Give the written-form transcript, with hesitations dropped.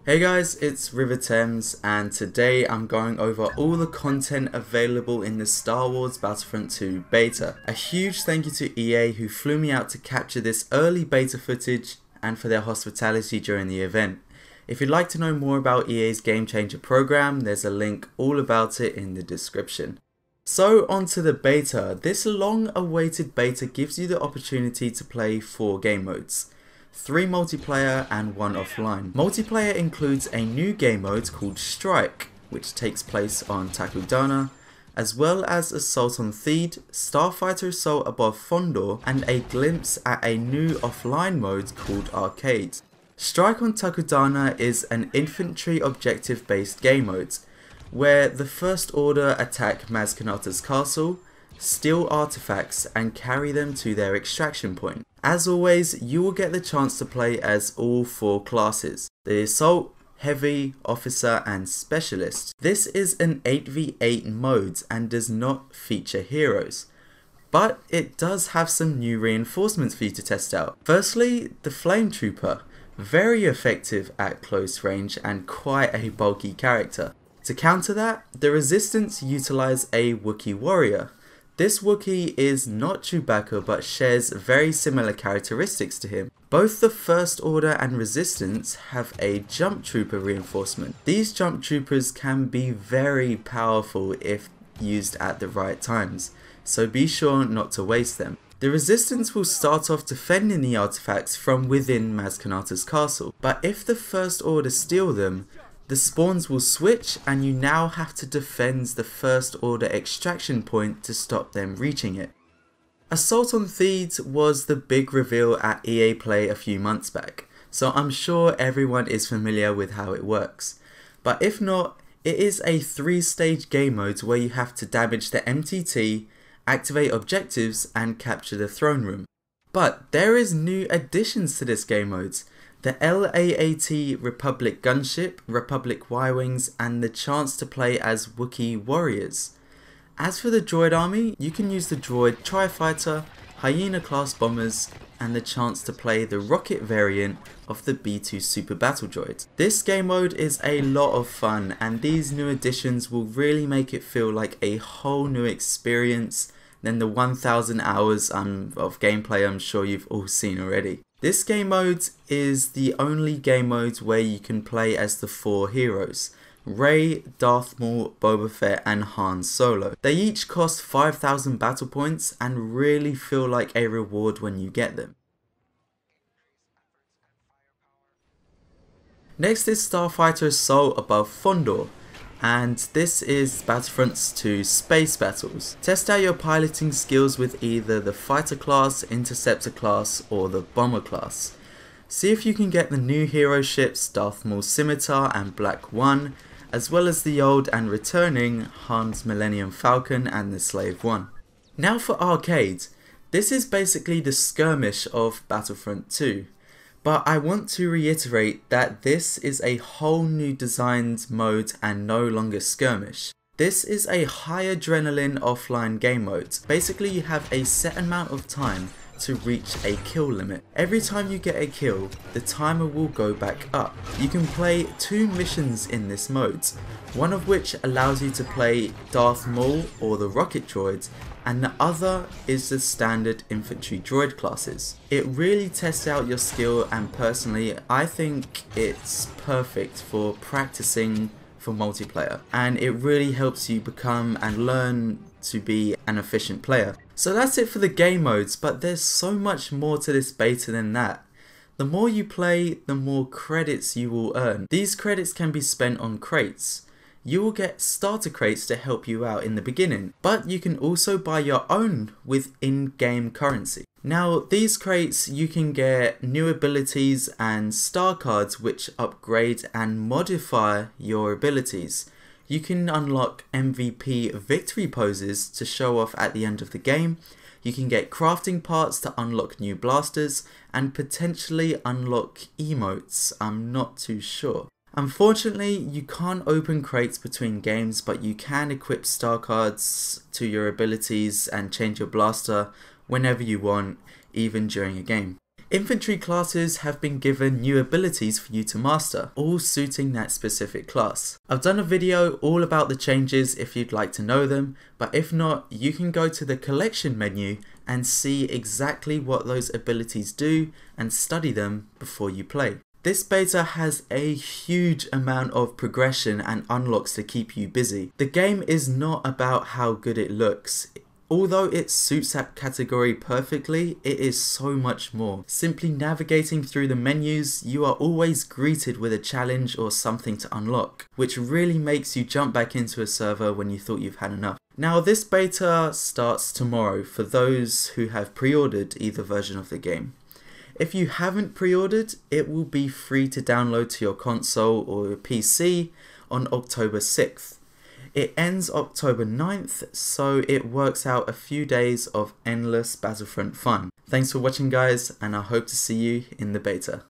Hey guys, it's Riva and today I'm going over all the content available in the Star Wars Battlefront 2 beta. A huge thank you to EA who flew me out to capture this early beta footage and for their hospitality during the event. If you'd like to know more about EA's Game Changer program, there's a link all about it in the description. So onto the beta. This long awaited beta gives you the opportunity to play 4 game modes. 3 multiplayer and 1 offline. Multiplayer includes a new game mode called Strike, which takes place on Takodana, as well as Assault on Theed, Starfighter Assault above Fondor, and a glimpse at a new offline mode called Arcade. Strike on Takodana is an infantry objective based game mode, where the First Order attack Maz Kanata's castle, steal artifacts and carry them to their extraction point. As always, you will get the chance to play as all 4 classes: the Assault, Heavy, Officer and Specialist. This is an 8v8 mode and does not feature heroes, but it does have some new reinforcements for you to test out. Firstly, the Flame Trooper, very effective at close range and quite a bulky character. To counter that, the Resistance utilize a Wookiee warrior. This Wookiee is not Chewbacca but shares very similar characteristics to him. Both the First Order and Resistance have a Jump Trooper reinforcement. These Jump Troopers can be very powerful if used at the right times, so be sure not to waste them. The Resistance will start off defending the artifacts from within Maz Kanata's castle, but if the First Order steal them, the spawns will switch and you now have to defend the First Order extraction point to stop them reaching it. Assault on Theed was the big reveal at EA Play a few months back, so I'm sure everyone is familiar with how it works. But if not, it is a 3-stage game mode where you have to damage the MTT, activate objectives and capture the throne room. But there is new additions to this game mode. The LAAT Republic Gunship, Republic Y-Wings and the chance to play as Wookiee warriors. As for the droid army, you can use the droid Tri-Fighter, Hyena class bombers and the chance to play the rocket variant of the B2 Super Battle Droid. This game mode is a lot of fun and these new additions will really make it feel like a whole new experience than the 1000 hours of gameplay I'm sure you've all seen already. This game mode is the only game mode where you can play as the 4 heroes: Rey, Darth Maul, Boba Fett and Han Solo. They each cost 5,000 battle points and really feel like a reward when you get them. Next is Starfighter Assault above Fondor, and this is Battlefront's 2 space battles. Test out your piloting skills with either the fighter class, interceptor class or the bomber class. See if you can get the new hero ships Darth Maul's Scimitar and Black 1, as well as the old and returning Han's Millennium Falcon and the Slave 1. Now for Arcade. This is basically the skirmish of Battlefront 2. But I want to reiterate that this is a whole new designed mode and no longer skirmish. This is a high adrenaline offline game mode. Basically you have a set amount of time to reach a kill limit. Every time you get a kill, the timer will go back up. You can play 2 missions in this mode, one of which allows you to play Darth Maul or the rocket droids, and the other is the standard infantry droid classes. It really tests out your skill and personally I think it's perfect for practicing for multiplayer and it really helps you become and learn to be an efficient player. So that's it for the game modes, but there's so much more to this beta than that. The more you play, the more credits you will earn. These credits can be spent on crates. You will get starter crates to help you out in the beginning, but you can also buy your own with in-game currency. Now these crates you can get new abilities and star cards which upgrade and modify your abilities. You can unlock MVP victory poses to show off at the end of the game. You can get crafting parts to unlock new blasters and potentially unlock emotes, I'm not too sure. Unfortunately, you can't open crates between games, but you can equip star cards to your abilities and change your blaster whenever you want, even during a game. Infantry classes have been given new abilities for you to master, all suiting that specific class. I've done a video all about the changes if you'd like to know them, but if not, you can go to the collection menu and see exactly what those abilities do and study them before you play. This beta has a huge amount of progression and unlocks to keep you busy. The game is not about how good it looks. Although it suits that category perfectly, it is so much more. Simply navigating through the menus, you are always greeted with a challenge or something to unlock, which really makes you jump back into a server when you thought you've had enough. Now this beta starts tomorrow for those who have pre-ordered either version of the game. If you haven't pre-ordered, it will be free to download to your console or your PC on October 6th. It ends October 9th, so it works out a few days of endless Battlefront fun. Thanks for watching guys, and I hope to see you in the beta.